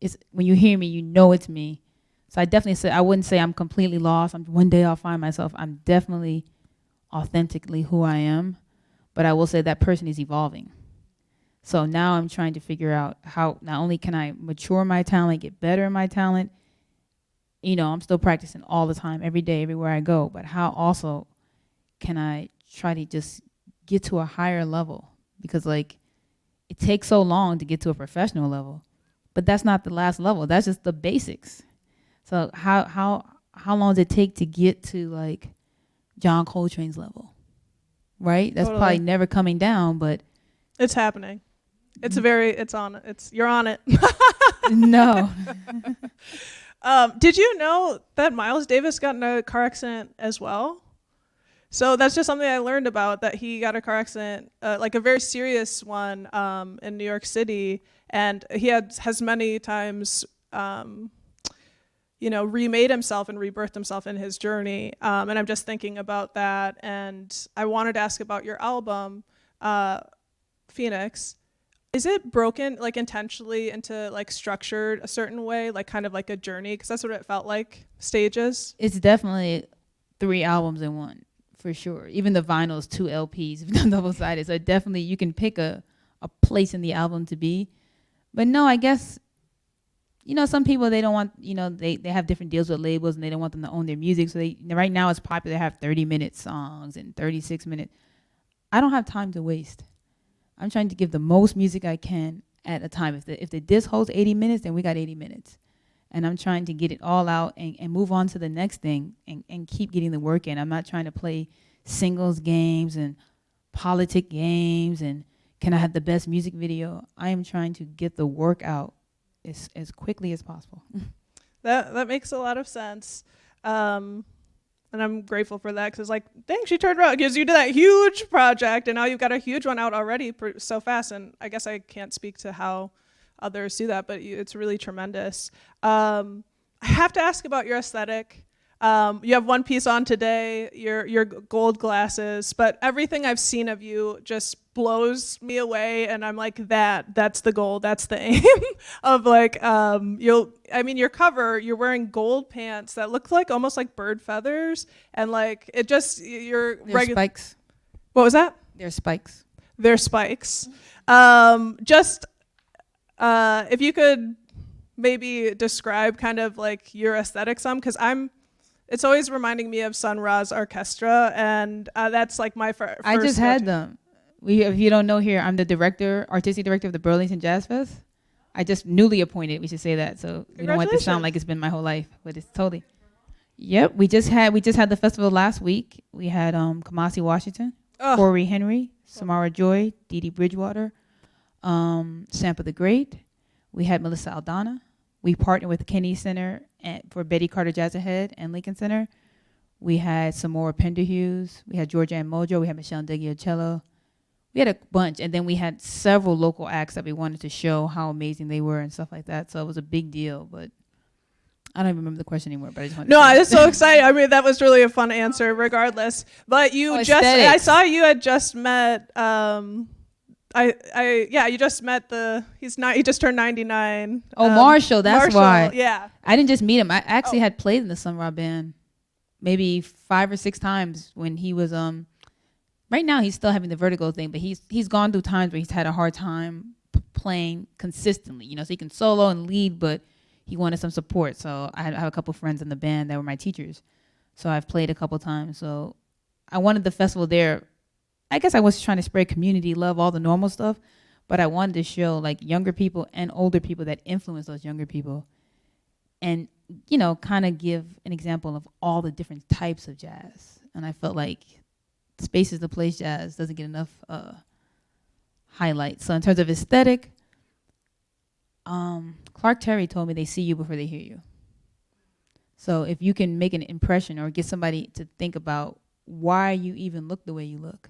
it's when you hear me, you know it's me. So I wouldn't say I'm completely lost. One day I'll find myself. I'm definitely authentically who I am, but I will say that person is evolving. So now I'm trying to figure out how not only can I mature my talent, get better in my talent, I'm still practicing all the time, every day, everywhere I go, but how also can I try to just get to a higher level? Because it takes so long to get to a professional level, but that's not the last level. That's just the basics. So how long does it take to get to John Coltrane's level, right? That's Totally. probably never coming down, but It's happening. You're on it. no. Did you know that Miles Davis got in a car accident as well? So that's just something I learned about, that he got a car accident, like a very serious one, in New York City, and he has many times, remade himself and rebirthed himself in his journey. And I'm just thinking about that, and I wanted to ask about your album, Phoenix. Is it broken intentionally into structured a certain way, kind of like a journey? Because that's what it felt like, stages. It's definitely 3 albums in one, for sure. Even the vinyl's 2 LPs, double-sided. So definitely you can pick a place in the album to be. But no, I guess, some people, they don't want, they have different deals with labels and they don't want them to own their music. So right now it's popular to have 30-minute songs and 36-minute. I don't have time to waste. I'm trying to give the most music I can at a time. If the disc holds 80 minutes, then we got 80 minutes. And I'm trying to get it all out and move on to the next thing and keep getting the work in. I'm not trying to play singles games and politic games and can I have the best music video. I am trying to get the work out as quickly as possible. That makes a lot of sense. And I'm grateful for that, because it's dang, she turned around, because you did that huge project and now you've got a huge one out already so fast. And I guess I can't speak to how others do that, but it's really tremendous. I have to ask about your aesthetic. You have one piece on today, your gold glasses, but everything I've seen of you just blows me away, and I'm like, that's the goal, that's the aim of like, your cover, you're wearing gold pants that look like almost like bird feathers, and like it just They're spikes. What was that? They're spikes. They're spikes. If you could maybe describe kind of like your aesthetic some, because it's always reminding me of Sun Ra's orchestra, and that's like my first. I just had them. If you don't know here, I'm the artistic director of the Burlington Jazz Fest. I just newly appointed. We should say that, so we don't want it to sound like it's been my whole life, but it's totally. Yep, we just had the festival last week. We had Kamasi Washington, Corey Henry, Samara Joy, Dee Dee Bridgewater, Sampa the Great. We had Melissa Aldana. We partnered with Kennedy Center for Betty Carter Jazz Ahead and Lincoln Center. We had Samora Penderhughes. We had Georgia Ann Mojo. We had Michelle Deguiocello. We had a bunch, and then we had several local acts that we wanted to show how amazing they were and stuff like that. So it was a big deal, but I don't even remember the question anymore. But I just wanted. No, I was so excited. I mean, that was really a fun answer, regardless. But I saw you had just met. You just met he just turned 99. Marshall, that's why. Yeah. I didn't just meet him. I actually had played in the Sun Ra band maybe 5 or 6 times when he was right now he's still having the vertigo thing, but he's gone through times where he's had a hard time playing consistently, so he can solo and lead, but he wanted some support. So I have a couple friends in the band that were my teachers. So I've played a couple times. So I wanted the festival there. I guess I was trying to spread community love, all the normal stuff, but I wanted to show like younger people and older people that influence those younger people, and kind of give an example of all the different types of jazz. And I felt like spaces to play jazz doesn't get enough highlight. So in terms of aesthetic, Clark Terry told me they see you before they hear you. So if you can make an impression or get somebody to think about why you even look the way you look.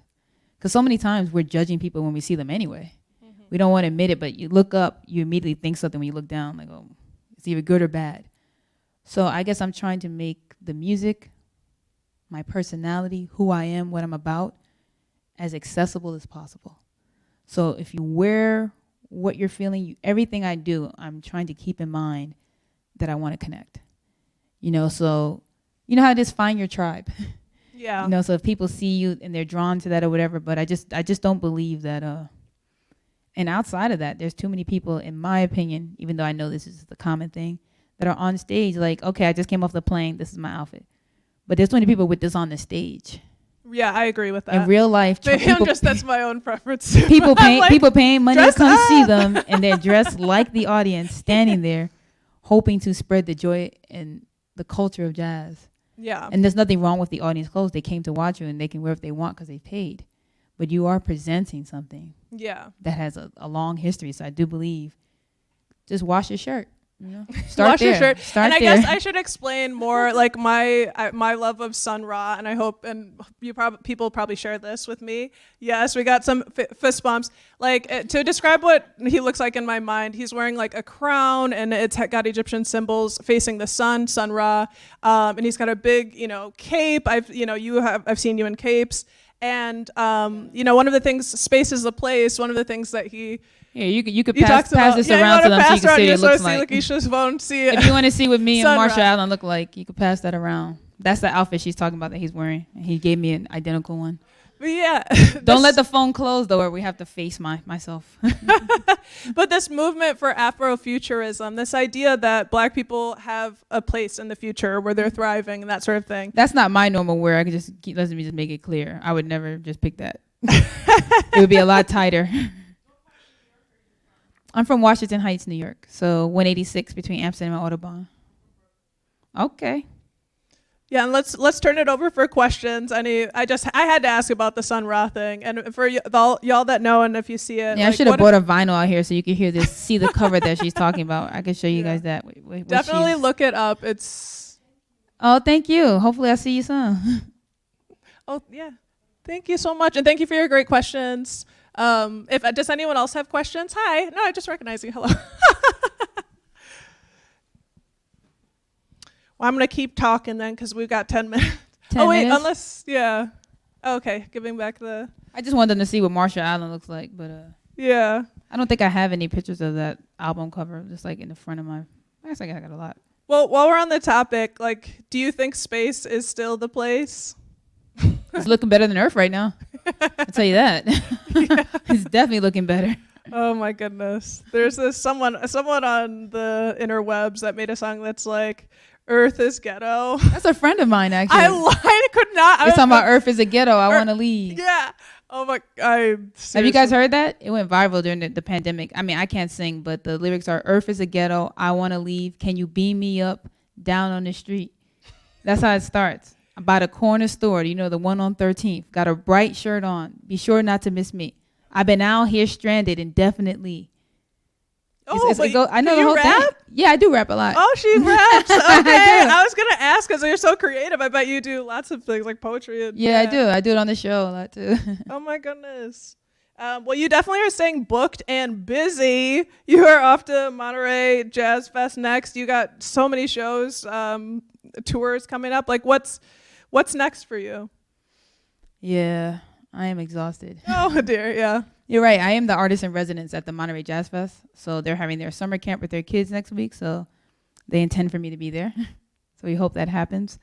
Because so many times we're judging people when we see them anyway. Mm-hmm. We don't want to admit it, but you look up, you immediately think something when you look down, like, oh, it's either good or bad. So I guess I'm trying to make the music, my personality, who I am, what I'm about, as accessible as possible. So if you wear what you're feeling, everything I do, I'm trying to keep in mind that I want to connect. So you know how it is, find your tribe. Yeah. So if people see you and they're drawn to that or whatever, but I just don't believe that. And outside of that, there's too many people, in my opinion, even though I know this is the common thing, that are on stage like, okay, I just came off the plane, this is my outfit. But there's too many people with this on the stage. Yeah, I agree with that. In real life, that's my own preference. People paying money to come see them, and they're dressed like the audience, standing there, hoping to spread the joy and the culture of jazz. Yeah. And there's nothing wrong with the audience clothes. They came to watch you, and they can wear what they want because they paid. But you are presenting something. Yeah. That has a long history. So I do believe, just wash your shirt. Start wash there. your shirt. Start and there. I guess I should explain more like my love of Sun Ra, and I hope people probably share this with me. Yes, we got some fist bumps. Like to describe what he looks like in my mind, he's wearing like a crown, and it's got Egyptian symbols facing the sun, Sun Ra, and he's got a big cape. I've seen you in capes, and one of the things, space is the place. One of the things that he. Yeah, you could pass this around to them so you can see what it looks like. Lakecia won't see it. If you want to see what me and Marshall Allen look like, you could pass that around. That's the outfit she's talking about that he's wearing. And he gave me an identical one. But yeah. Don't let the phone close, though, or we have to face myself. But this movement for Afrofuturism, this idea that Black people have a place in the future where they're thriving and that sort of thing. That's not my normal wear. I could let me just make it clear. I would never just pick that. It would be a lot tighter. I'm from Washington Heights, New York. So 186 between Amsterdam and Audubon. Okay. Yeah, and let's turn it over for questions. I had to ask about the Sun Ra thing, and for y'all that know, and if you see it, yeah, I should have brought a vinyl out here so you could hear this, see the cover that she's talking about. I could show you guys that. Definitely look it up. It's. Oh, thank you. Hopefully, I'll see you soon. Oh yeah, thank you so much, and thank you for your great questions. Does anyone else have questions? Hi. No, I just recognize you. Hello. Well, I'm gonna keep talking then because we've got 10 minutes. 10 Oh wait, minutes? unless yeah. Okay, giving back the I just wanted them to see what Marshall Island looks like, but yeah. I don't think I have any pictures of that album cover, just like in the front of my. I guess I got a lot. Well, while we're on the topic, like, do you think space is still the place? It's looking better than Earth right now. I'll tell you that. It's definitely looking better. Oh my goodness. There's this someone on the interwebs that made a song that's like, Earth is ghetto. That's a friend of mine, actually. I could not. It's talking about Earth is a ghetto. I want to leave. Yeah. Oh my. Have you guys heard that? It went viral during the pandemic. I mean, I can't sing, but the lyrics are, Earth is a ghetto. I want to leave. Can you beam me up down on the street? That's how it starts. By the corner store, you know, the one on 13th. Got a bright shirt on. Be sure not to miss me. I've been out here stranded indefinitely. I know the whole thing. Yeah, I do rap a lot. Oh, she raps. Okay. I was gonna ask because you're so creative. I bet you do lots of things like poetry. And, yeah, I do. I do it on the show a lot too. Oh my goodness. Well, you definitely are staying booked and busy. You are off to Monterey Jazz Fest next. You got so many shows, tours coming up. Like, what's next for you? Yeah, I am exhausted. Oh dear, yeah. You're right. I am the artist in residence at the Monterey Jazz Fest. So they're having their summer camp with their kids next week. So they intend for me to be there. So we hope that happens.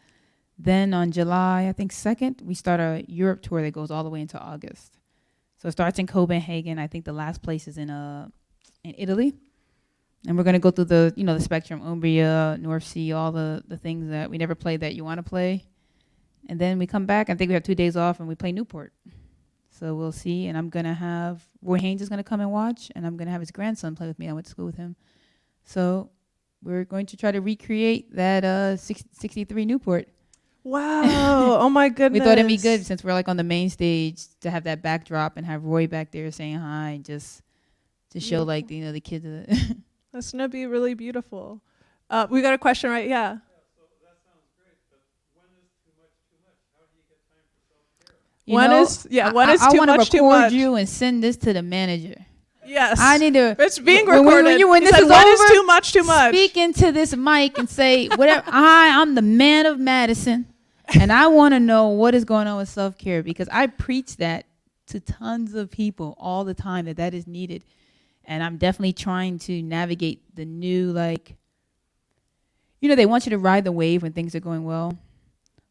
Then on July, I think 2nd, we start a Europe tour that goes all the way into August. So it starts in Copenhagen. I think the last place is in Italy. And we're going to go through the spectrum, Umbria, North Sea, all the things that we never played that you want to play. And then we come back. I think we have 2 days off and we play Newport. So we'll see. And I'm going to have Roy Haynes is going to come and watch. And I'm going to have his grandson play with me. I went to school with him. So we're going to try to recreate that 63 Newport. Wow. Oh my goodness. We thought it'd be good since we're like on the main stage to have that backdrop and have Roy back there saying hi and just to show like the kids. That's going to be really beautiful. We got a question, right? Yeah. So that sounds great, but when is too much too much? How do you get time for self-care? When is too much too much? I want to record you and send this to the manager. Yes. I need to. It's being recorded. When this said, is when over, is too much too much? Speak into this mic and say whatever. I'm the man of Madison, and I want to know what is going on with self-care because I preach that to tons of people all the time that is needed, and I'm definitely trying to navigate the new they want you to ride the wave when things are going well,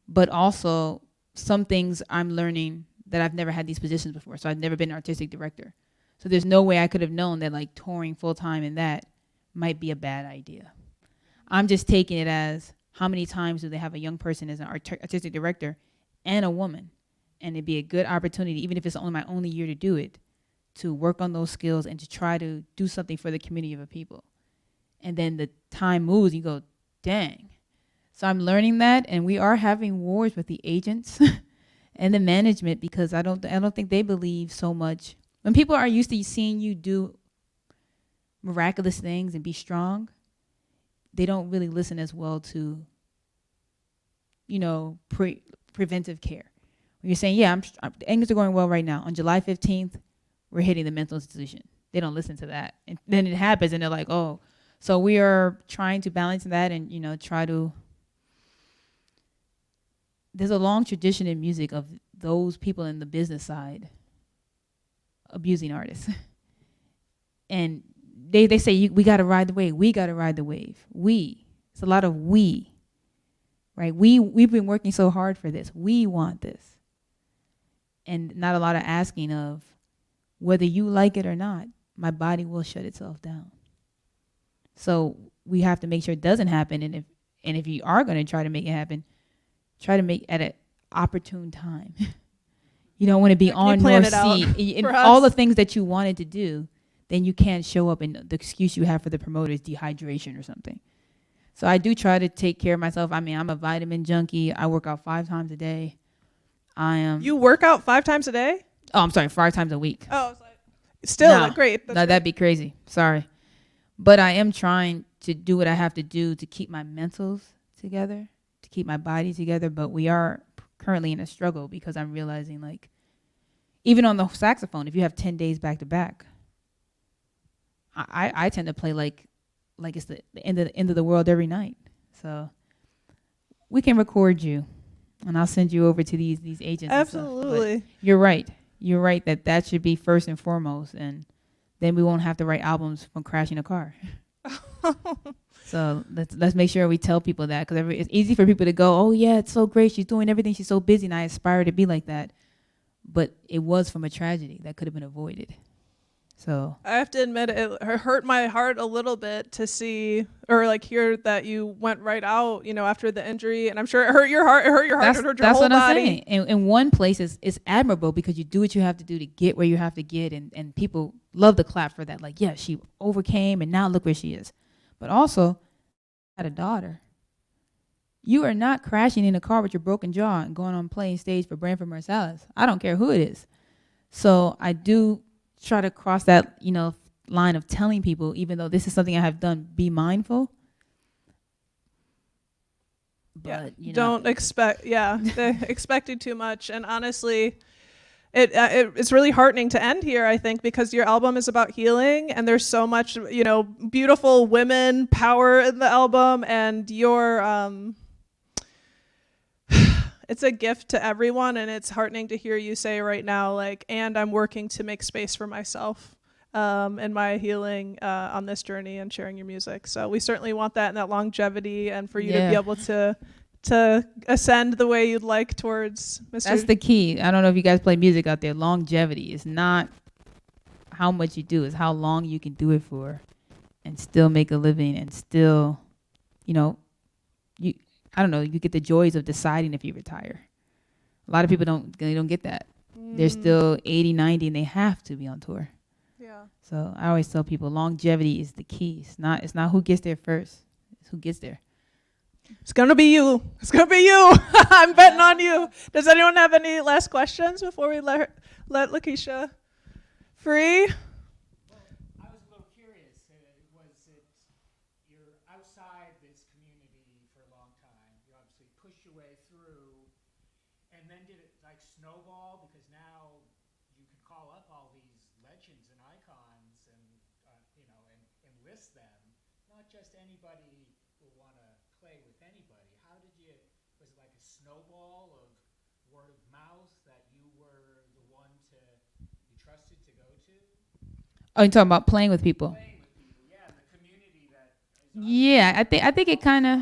but also some things I'm learning that I've never had these positions before. So I've never been an artistic director. So there's no way I could have known that like touring full time in that might be a bad idea. I'm just taking it as how many times do they have a young person as an artistic director and a woman? And it'd be a good opportunity, even if it's only my only year to do it, to work on those skills and to try to do something for the community of a people. And then the time moves, you go, dang. So I'm learning that, and we are having wars with the agents and the management because I don't think they believe so much. When people are used to seeing you do miraculous things and be strong, they don't really listen as well to, preventive care. When you're saying, yeah, things are going well right now. On July 15th, we're hitting the mental institution. They don't listen to that. And then it happens, and they're like, oh. So we are trying to balance that and, try to. There's a long tradition in music of those people in the business side abusing artists. And they say, we got to ride the wave. We got to ride the wave. It's a lot of we, right? We've been working so hard for this. We want this. And not a lot of asking of whether you like it or not, my body will shut itself down. So we have to make sure it doesn't happen. And if you are going to try to make it happen, try to make it at an opportune time. You don't want to be on North Sea. And all the things that you wanted to do, then you can't show up, and the excuse you have for the promoter is dehydration or something. So I do try to take care of myself. I mean, I'm a vitamin junkie. I work out 5 times a day. You work out 5 times a day? Oh, I'm sorry, 5 times a week. Oh, it's like, still great. No, that'd be crazy. Sorry. But I am trying to do what I have to do to keep my mentals together, to keep my body together. But we are currently in a struggle because I'm realizing, like, even on the saxophone, if you have 10 days back to back, I tend to play like it's the end of the world every night. So we can record you, and I'll send you over to these agents. Absolutely. You're right. You're right that should be first and foremost, and then we won't have to write albums from crashing a car. So let's make sure we tell people that, because it's easy for people to go, oh yeah, it's so great, she's doing everything, she's so busy, and I aspire to be like that. But it was from a tragedy that could have been avoided. So I have to admit, it hurt my heart a little bit to see or like hear that you went right out, after the injury, and I'm sure it hurt your heart. It hurt your heart. It hurt your whole body. That's what I'm saying. In one place, it's admirable because you do what you have to do to get where you have to get, and people love to clap for that. Like, yeah, she overcame, and now look where she is. But also, I had a daughter. You are not crashing in a car with your broken jaw and going on playing stage for Branford Marsalis. I don't care who it is. So I do try to cross that, line of telling people, even though this is something I have done, be mindful. But don't expect expecting too much. And honestly, it's really heartening to end here, I think, because your album is about healing, and there's so much, beautiful women power in the album, and your it's a gift to everyone, and it's heartening to hear you say right now, like, and I'm working to make space for myself and my healing on this journey and sharing your music. So we certainly want that and that longevity, and for you to be able to ascend the way you'd like towards Mr. That's the key. I don't know if you guys play music out there. Longevity is not how much you do, it's how long you can do it for and still make a living and still, you get the joys of deciding if you retire. A lot of people don't get that. They're still 80, 90, and they have to be on tour. Yeah. So I always tell people longevity is the key. It's not who gets there first. It's who gets there. It's going to be you. It's going to be you. I'm betting on you. Does anyone have any last questions before we let Lakecia free? Well, I was a little curious. You're outside this community for a long time. You obviously pushed your way through. And then did it like snowball? Because now you can call up all these legends and icons and, and list them. Not just anybody will want to play with anybody. Was it like a snowball of word of mouth that you were the one you trusted to go to? Oh, you're talking about playing with people? Playing with people, yeah, the community that. Yeah, I think it kind of.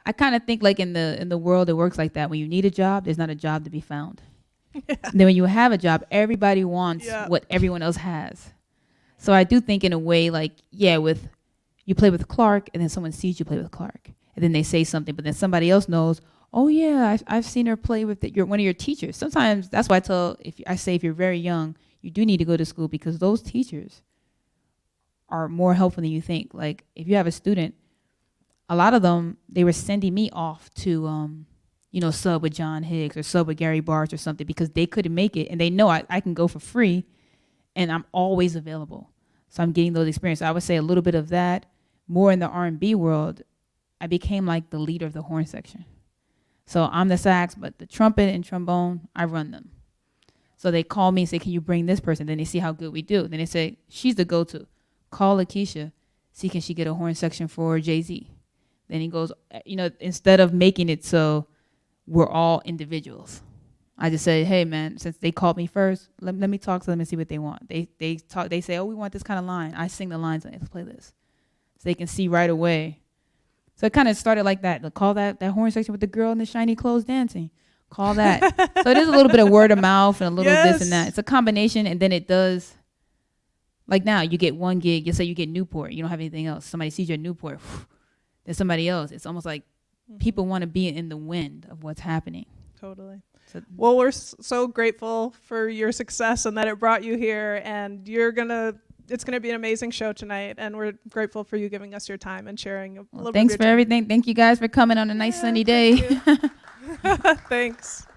I kind of think like in the world it works like that. When you need a job, there's not a job to be found. Yeah. Then when you have a job, everybody wants what everyone else has. So I do think in a way like, with you play with Clark, and then someone sees you play with Clark, and then they say something, but then somebody else knows, oh yeah, I've seen her play with one of your teachers. Sometimes that's why if you're very young, you do need to go to school, because those teachers are more helpful than you think. Like if you have a student, a lot of them, they were sending me off to, sub with John Higgs or sub with Gary Bartz or something, because they couldn't make it, and they know I can go for free, and I'm always available. So I'm getting those experiences. I would say a little bit of that. More in the R&B world, I became like the leader of the horn section. So I'm the sax, but the trumpet and trombone, I run them. So they call me and say, can you bring this person? Then they see how good we do. Then they say, she's the go-to. Call Lakecia, see can she get a horn section for Jay-Z. Then he goes, instead of making it so we're all individuals, I just say, hey man, since they called me first, let me talk to them and see what they want. They talk. They say, oh, we want this kind of line. I sing the lines and let's play this, so they can see right away. So it kind of started like that. Call that horn section with the girl in the shiny clothes dancing. Call that. So it is a little bit of word of mouth and a little this and that. It's a combination, and then it does. Like now, you get one gig. You say you get Newport. You don't have anything else. Somebody sees you at Newport. There's somebody else. It's almost like people want to be in the wind of what's happening. Totally. Well, we're so grateful for your success and that it brought you here, and it's gonna be an amazing show tonight, and we're grateful for you giving us your time and sharing a little bit. Thanks for everything. Thank you guys for coming on a nice sunny day. Thanks.